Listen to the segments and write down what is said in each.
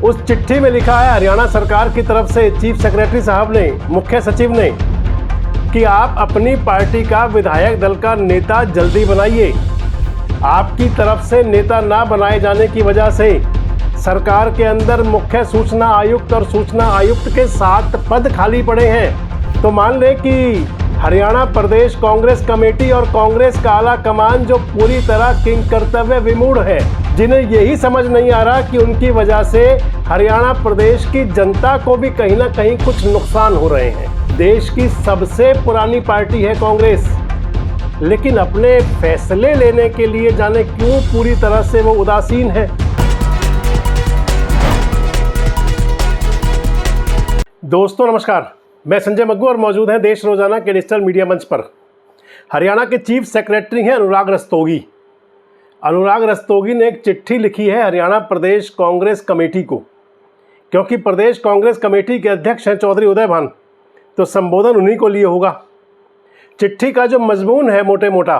उस चिट्ठी में लिखा है हरियाणा सरकार की तरफ से चीफ सेक्रेटरी साहब ने, मुख्य सचिव ने, कि आप अपनी पार्टी का विधायक दल का नेता जल्दी बनाइए। आपकी तरफ से नेता ना बनाए जाने की वजह से सरकार के अंदर मुख्य सूचना आयुक्त और सूचना आयुक्त के 7 पद खाली पड़े हैं। तो मान लें कि हरियाणा प्रदेश कांग्रेस कमेटी और कांग्रेस का आला कमान जो पूरी तरह किंग कर्तव्य विमूढ़ है, जिन्हें यही समझ नहीं आ रहा कि उनकी वजह से हरियाणा प्रदेश की जनता को भी कहीं ना कहीं कुछ नुकसान हो रहे हैं। देश की सबसे पुरानी पार्टी है कांग्रेस, लेकिन अपने फैसले लेने के लिए जाने क्यों पूरी तरह से वो उदासीन है। दोस्तों नमस्कार, मैं संजय मग्गू और मौजूद हैं देश रोजाना के डिजिटल मीडिया मंच पर। हरियाणा के चीफ सेक्रेटरी हैं अनुराग रस्तोगी। अनुराग रस्तोगी ने एक चिट्ठी लिखी है हरियाणा प्रदेश कांग्रेस कमेटी को, क्योंकि प्रदेश कांग्रेस कमेटी के अध्यक्ष हैं चौधरी उदय भान, तो संबोधन उन्हीं को लिए होगा। चिट्ठी का जो मजमून है मोटे मोटा,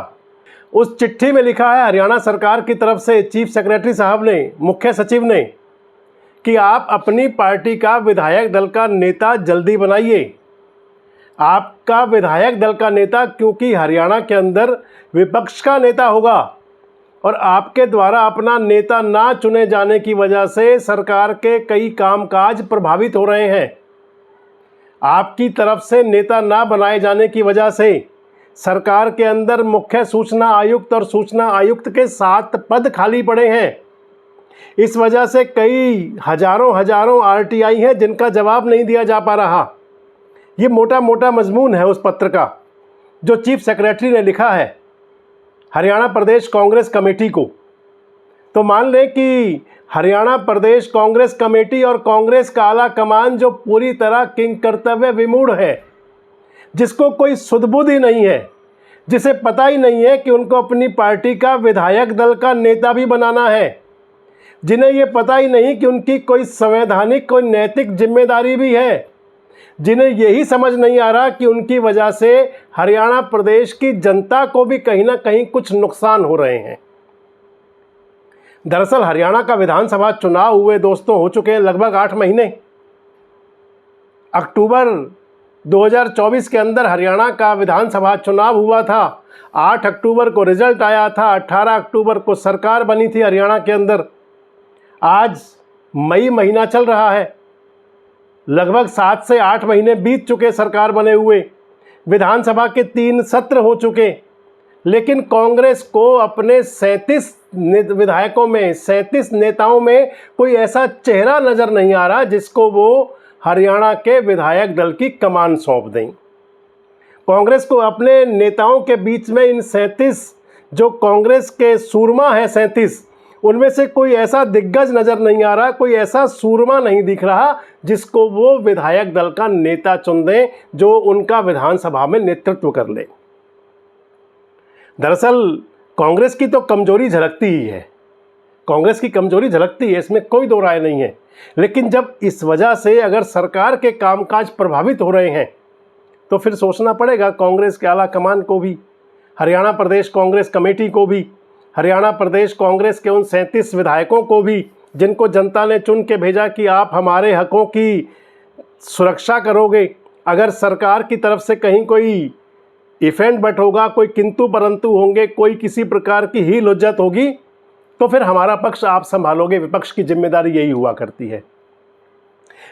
उस चिट्ठी में लिखा है हरियाणा सरकार की तरफ से चीफ सेक्रेटरी साहब ने, मुख्य सचिव ने, कि आप अपनी पार्टी का विधायक दल का नेता जल्दी बनाइए। आपका विधायक दल का नेता क्योंकि हरियाणा के अंदर विपक्ष का नेता होगा और आपके द्वारा अपना नेता ना चुने जाने की वजह से सरकार के कई कामकाज प्रभावित हो रहे हैं। आपकी तरफ से नेता ना बनाए जाने की वजह से सरकार के अंदर मुख्य सूचना आयुक्त और सूचना आयुक्त के 7 पद खाली पड़े हैं। इस वजह से कई हजारों आरटीआई हैं जिनका जवाब नहीं दिया जा पा रहा। ये मोटा मोटा मजमून है उस पत्र का जो चीफ सेक्रेटरी ने लिखा है हरियाणा प्रदेश कांग्रेस कमेटी को। तो मान लें कि हरियाणा प्रदेश कांग्रेस कमेटी और कांग्रेस का आला कमान जो पूरी तरह किंग कर्तव्य विमूढ़ है, जिसको कोई सुध-बुध ही नहीं है, जिसे पता ही नहीं है कि उनको अपनी पार्टी का विधायक दल का नेता भी बनाना है, जिन्हें ये पता ही नहीं कि उनकी कोई संवैधानिक, कोई नैतिक जिम्मेदारी भी है, जिन्हें यही समझ नहीं आ रहा कि उनकी वजह से हरियाणा प्रदेश की जनता को भी कहीं ना कहीं कुछ नुकसान हो रहे हैं। दरअसल हरियाणा का विधानसभा चुनाव हुए दोस्तों हो चुके हैं लगभग 8 महीने। अक्टूबर 2024 के अंदर हरियाणा का विधानसभा चुनाव हुआ था। 8 अक्टूबर को रिजल्ट आया था, 18 अक्टूबर को सरकार बनी थी हरियाणा के अंदर। आज मई महीना चल रहा है, लगभग 7 से 8 महीने बीत चुके सरकार बने हुए। विधानसभा के 3 सत्र हो चुके, लेकिन कांग्रेस को अपने 37 विधायकों में, 37 नेताओं में कोई ऐसा चेहरा नज़र नहीं आ रहा जिसको वो हरियाणा के विधायक दल की कमान सौंप दें। कांग्रेस को अपने नेताओं के बीच में इन 37 जो कांग्रेस के सूरमा है 37, उनमें से कोई ऐसा दिग्गज नज़र नहीं आ रहा, कोई ऐसा सूरमा नहीं दिख रहा जिसको वो विधायक दल का नेता चुन दें जो उनका विधानसभा में नेतृत्व कर ले। दरअसल कांग्रेस की तो कमजोरी झलकती ही है, कांग्रेस की कमजोरी झलकती है, इसमें कोई दो राय नहीं है। लेकिन जब इस वजह से अगर सरकार के कामकाज प्रभावित हो रहे हैं तो फिर सोचना पड़ेगा कांग्रेस के आला कमान को भी, हरियाणा प्रदेश कांग्रेस कमेटी को भी, हरियाणा प्रदेश कांग्रेस के उन 37 विधायकों को भी जिनको जनता ने चुन के भेजा कि आप हमारे हकों की सुरक्षा करोगे। अगर सरकार की तरफ से कहीं कोई इफेंट बट होगा, कोई किंतु परंतु होंगे, कोई किसी प्रकार की हील हुज्जत होगी, तो फिर हमारा पक्ष आप संभालोगे। विपक्ष की जिम्मेदारी यही हुआ करती है।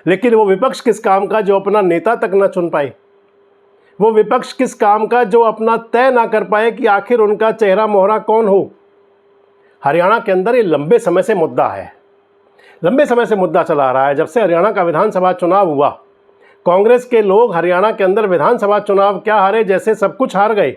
लेकिन वो विपक्ष किस काम का जो अपना नेता तक ना चुन पाए, वो विपक्ष किस काम का जो अपना तय ना कर पाए कि आखिर उनका चेहरा मोहरा कौन हो। हरियाणा के अंदर ये लंबे समय से मुद्दा है, लंबे समय से मुद्दा चला आ रहा है। जब से हरियाणा का विधानसभा चुनाव हुआ, कांग्रेस के लोग हरियाणा के अंदर विधानसभा चुनाव क्या हारे, जैसे सब कुछ हार गए।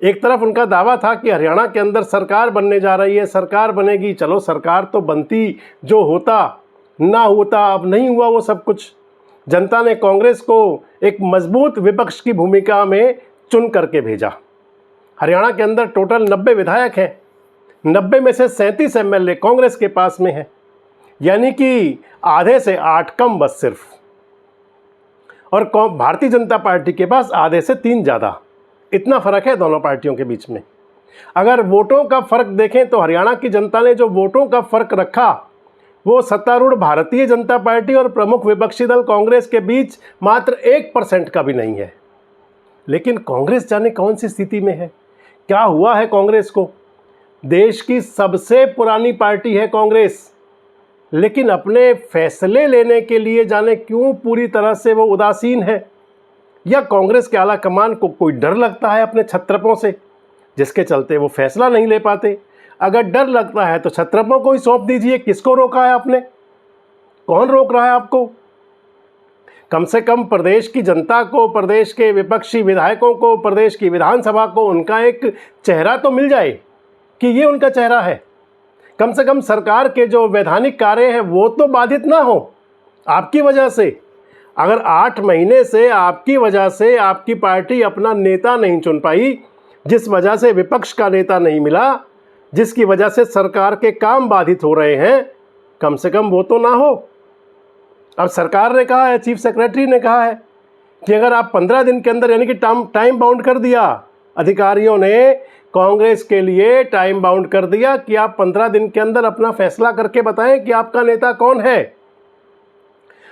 एक तरफ उनका दावा था कि हरियाणा के अंदर सरकार बनने जा रही है, सरकार बनेगी, चलो सरकार तो बनती, जो होता ना होता, अब नहीं हुआ वो सब कुछ। जनता ने कांग्रेस को एक मजबूत विपक्ष की भूमिका में चुन करके भेजा। हरियाणा के अंदर टोटल 90 विधायक हैं, 90 में से 37 एमएलए कांग्रेस के पास में है, यानी कि आधे से 8 कम बस सिर्फ। और भारतीय जनता पार्टी के पास आधे से 3 ज़्यादा। इतना फ़र्क है दोनों पार्टियों के बीच में। अगर वोटों का फ़र्क देखें तो हरियाणा की जनता ने जो वोटों का फ़र्क रखा वो सत्तारूढ़ भारतीय जनता पार्टी और प्रमुख विपक्षी दल कांग्रेस के बीच मात्र 1% का भी नहीं है। लेकिन कांग्रेस जाने कौन सी स्थिति में है, क्या हुआ है कांग्रेस को। देश की सबसे पुरानी पार्टी है कांग्रेस, लेकिन अपने फैसले लेने के लिए जाने क्यों पूरी तरह से वो उदासीन है। या कांग्रेस के आला कमान को कोई डर लगता है अपने छत्रपों से, जिसके चलते वो फैसला नहीं ले पाते। अगर डर लगता है तो छत्रपों को ही सौंप दीजिए, किसको रोका है आपने, कौन रोक रहा है आपको। कम से कम प्रदेश की जनता को, प्रदेश के विपक्षी विधायकों को, प्रदेश की विधानसभा को उनका एक चेहरा तो मिल जाए कि ये उनका चेहरा है। कम से कम सरकार के जो वैधानिक कार्य हैं वो तो बाधित ना हो आपकी वजह से। अगर 8 महीने से आपकी वजह से आपकी पार्टी अपना नेता नहीं चुन पाई, जिस वजह से विपक्ष का नेता नहीं मिला, जिसकी वजह से सरकार के काम बाधित हो रहे हैं, कम से कम वो तो ना हो। अब सरकार ने कहा है, चीफ सेक्रेटरी ने कहा है कि अगर आप 15 दिन के अंदर, यानी कि टाइम बाउंड कर दिया, अधिकारियों ने कांग्रेस के लिए टाइम बाउंड कर दिया कि आप 15 दिन के अंदर अपना फैसला करके बताएं कि आपका नेता कौन है।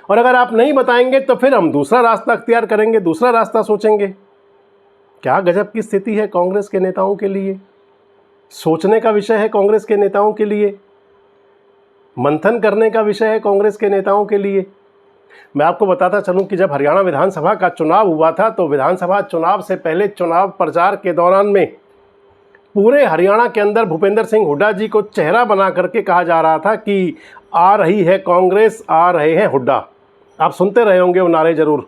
और अगर आप नहीं बताएंगे तो फिर हम दूसरा रास्ता अख्तियार करेंगे, दूसरा रास्ता सोचेंगे। क्या गजब की स्थिति है कांग्रेस के नेताओं के लिए। सोचने का विषय है कांग्रेस के नेताओं के लिए, मंथन करने का विषय है कांग्रेस के नेताओं के लिए। मैं आपको बताता चलूं कि जब हरियाणा विधानसभा का चुनाव हुआ था तो विधानसभा चुनाव से पहले चुनाव प्रचार के दौरान में पूरे हरियाणा के अंदर भूपेंद्र सिंह हुड्डा जी को चेहरा बना करके कहा जा रहा था कि आ रही है कांग्रेस, आ रहे हैं हुड्डा। आप सुनते रहे होंगे वो नारे जरूर।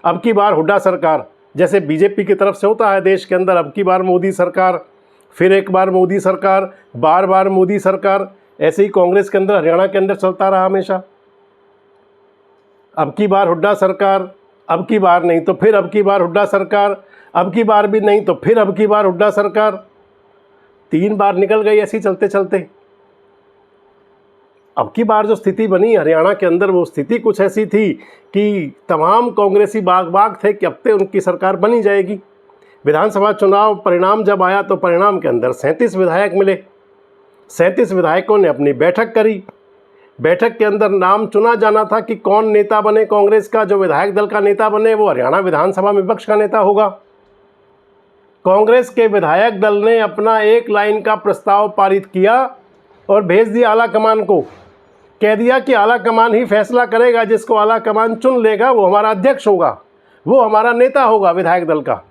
अब की बार हुड्डा सरकार, जैसे बीजेपी की तरफ से होता है देश के अंदर, अब की बार मोदी सरकार, फिर एक बार मोदी सरकार, बार बार मोदी सरकार, ऐसे ही कांग्रेस के अंदर, हरियाणा के अंदर चलता रहा हमेशा। अब की बार हुड्डा सरकार, अब की बार नहीं तो फिर अब की बार हुड्डा सरकार, अब की बार भी नहीं तो फिर अब की बार हुड्डा सरकार। 3 बार निकल गई ऐसी चलते चलते। अब की बार जो स्थिति बनी हरियाणा के अंदर, वो स्थिति कुछ ऐसी थी कि तमाम कांग्रेसी बाग थे कि अब तक उनकी सरकार बनी जाएगी। विधानसभा चुनाव परिणाम जब आया तो परिणाम के अंदर 37 विधायक मिले। 37 विधायकों ने अपनी बैठक करी। बैठक के अंदर नाम चुना जाना था कि कौन नेता बने कांग्रेस का। जो विधायक दल का नेता बने वो हरियाणा विधानसभा में विपक्ष का नेता होगा। कांग्रेस के विधायक दल ने अपना 1 लाइन का प्रस्ताव पारित किया और भेज दिया आला कमान को। कह दिया कि आला कमान ही फैसला करेगा, जिसको आला कमान चुन लेगा वो हमारा अध्यक्ष होगा, वो हमारा नेता होगा विधायक दल का।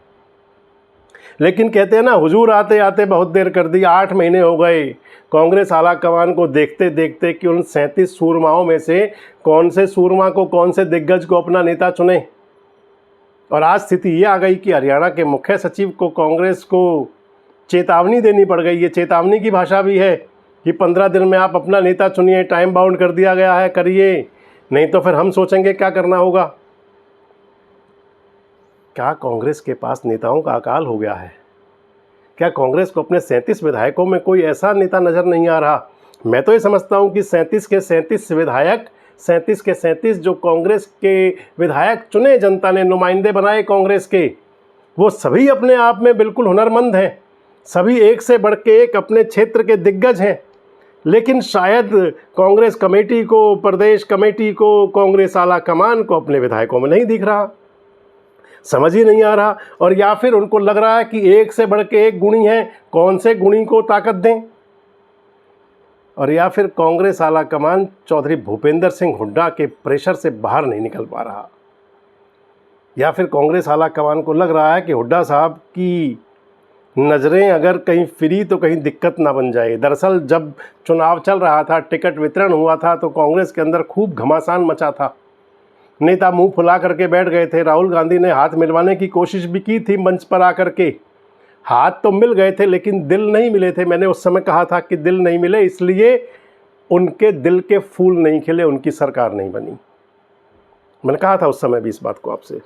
लेकिन कहते हैं ना, हुजूर आते आते बहुत देर कर दी। 8 महीने हो गए कांग्रेस आला कमान को देखते देखते कि उन 37 सूरमाओं में से कौन से सूरमा को, कौन से दिग्गज को अपना नेता चुने। और आज स्थिति ये आ गई कि हरियाणा के मुख्य सचिव को कांग्रेस को चेतावनी देनी पड़ गई। ये चेतावनी की भाषा भी है कि 15 दिन में आप अपना नेता चुनिए, टाइम बाउंड कर दिया गया है, करिए, नहीं तो फिर हम सोचेंगे क्या करना होगा। क्या कांग्रेस के पास नेताओं का अकाल हो गया है? क्या कांग्रेस को अपने 37 विधायकों में कोई ऐसा नेता नज़र नहीं आ रहा? मैं तो ये समझता हूँ कि 37 के 37 विधायक, 37 के 37 जो कांग्रेस के विधायक चुने, जनता ने नुमाइंदे बनाए कांग्रेस के, वो सभी अपने आप में बिल्कुल हुनरमंद हैं। सभी एक से बढ़ के एक अपने क्षेत्र के दिग्गज हैं। लेकिन शायद कांग्रेस कमेटी को, प्रदेश कमेटी को, कांग्रेस आला कमान को अपने विधायकों में नहीं दिख रहा, समझ ही नहीं आ रहा। और या फिर उनको लग रहा है कि एक से बढ़ के एक गुणी है, कौन से गुणी को ताकत दें। और या फिर कांग्रेस आला कमान चौधरी भूपेंद्र सिंह हुड्डा के प्रेशर से बाहर नहीं निकल पा रहा। या फिर कांग्रेस आला कमान को लग रहा है कि हुड्डा साहब की नज़रें अगर कहीं फिरी तो कहीं दिक्कत ना बन जाए। दरअसल जब चुनाव चल रहा था, टिकट वितरण हुआ था, तो कांग्रेस के अंदर खूब घमासान मचा था। नेता मुंह फुला करके बैठ गए थे। राहुल गांधी ने हाथ मिलवाने की कोशिश भी की थी मंच पर आकर के। हाथ तो मिल गए थे लेकिन दिल नहीं मिले थे। मैंने उस समय कहा था कि दिल नहीं मिले, इसलिए उनके दिल के फूल नहीं खिले, उनकी सरकार नहीं बनी। मैंने कहा था उस समय भी इस बात को आपसे।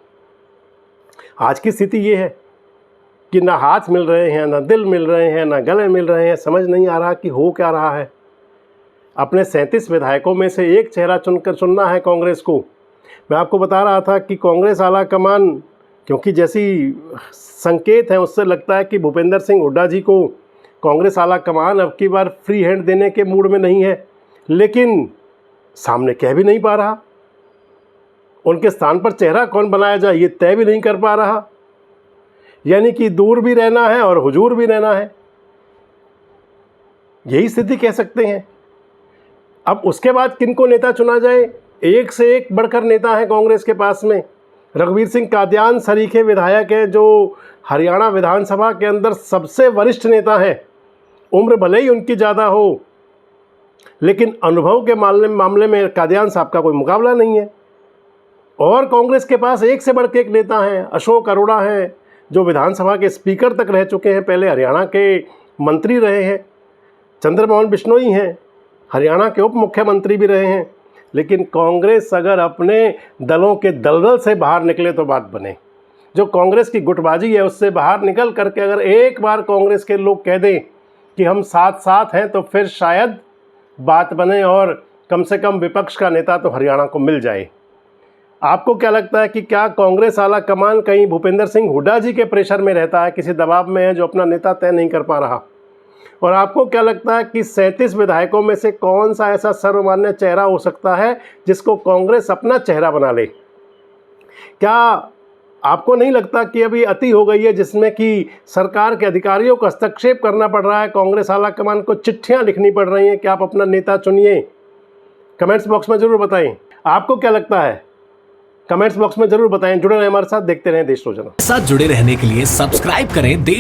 आज की स्थिति ये है कि ना हाथ मिल रहे हैं, ना दिल मिल रहे हैं, ना गले मिल रहे हैं। समझ नहीं आ रहा कि हो क्या रहा है। अपने 37 विधायकों में से एक चेहरा चुनना है कांग्रेस को। मैं आपको बता रहा था कि कांग्रेस आला कमान, क्योंकि जैसी संकेत हैं उससे लगता है कि भूपेंद्र सिंह हुड्डा जी को कांग्रेस आला कमान अब की बार फ्री हैंड देने के मूड में नहीं है। लेकिन सामने कह भी नहीं पा रहा। उनके स्थान पर चेहरा कौन बनाया जाए ये तय भी नहीं कर पा रहा। यानी कि दूर भी रहना है और हुजूर भी रहना है, यही स्थिति कह सकते हैं। अब उसके बाद किनको नेता चुना जाए, एक से एक बढ़कर नेता है कांग्रेस के पास में। रघुवीर सिंह कादियान सरीखे विधायक है जो हरियाणा विधानसभा के अंदर सबसे वरिष्ठ नेता है। उम्र भले ही उनकी ज़्यादा हो, लेकिन अनुभव के मामले में कादियान साहब का कोई मुकाबला नहीं है। और कांग्रेस के पास एक से बढ़ के एक नेता हैं। अशोक अरोड़ा हैं जो विधानसभा के स्पीकर तक रह चुके हैं, पहले हरियाणा के मंत्री रहे हैं। चंद्रमोहन बिश्नोई हैं, हरियाणा के उप मुख्यमंत्री भी रहे हैं। लेकिन कांग्रेस अगर अपने दलों के दलदल से बाहर निकले तो बात बने। जो कांग्रेस की गुटबाजी है उससे बाहर निकल करके अगर एक बार कांग्रेस के लोग कह दें कि हम साथ साथ हैं तो फिर शायद बात बने और कम से कम विपक्ष का नेता तो हरियाणा को मिल जाए। आपको क्या लगता है कि क्या कांग्रेस आला कमान कहीं भूपेंद्र सिंह हुड्डा जी के प्रेशर में रहता है, किसी दबाव में है जो अपना नेता तय नहीं कर पा रहा? और आपको क्या लगता है कि 37 विधायकों में से कौन सा ऐसा सर्वमान्य चेहरा हो सकता है जिसको कांग्रेस अपना चेहरा बना ले? क्या आपको नहीं लगता कि अभी अति हो गई है जिसमें कि सरकार के अधिकारियों को हस्तक्षेप करना पड़ रहा है, कांग्रेस आला कमान को चिट्ठियां लिखनी पड़ रही हैं कि आप अपना नेता चुनिए? कमेंट्स बॉक्स में ज़रूर बताएं आपको क्या लगता है। कमेंट्स बॉक्स में जरूर बताएं। जुड़े रहें हमारे साथ, देखते रहें देश रोजाना। साथ जुड़े रहने के लिए सब्सक्राइब करें देश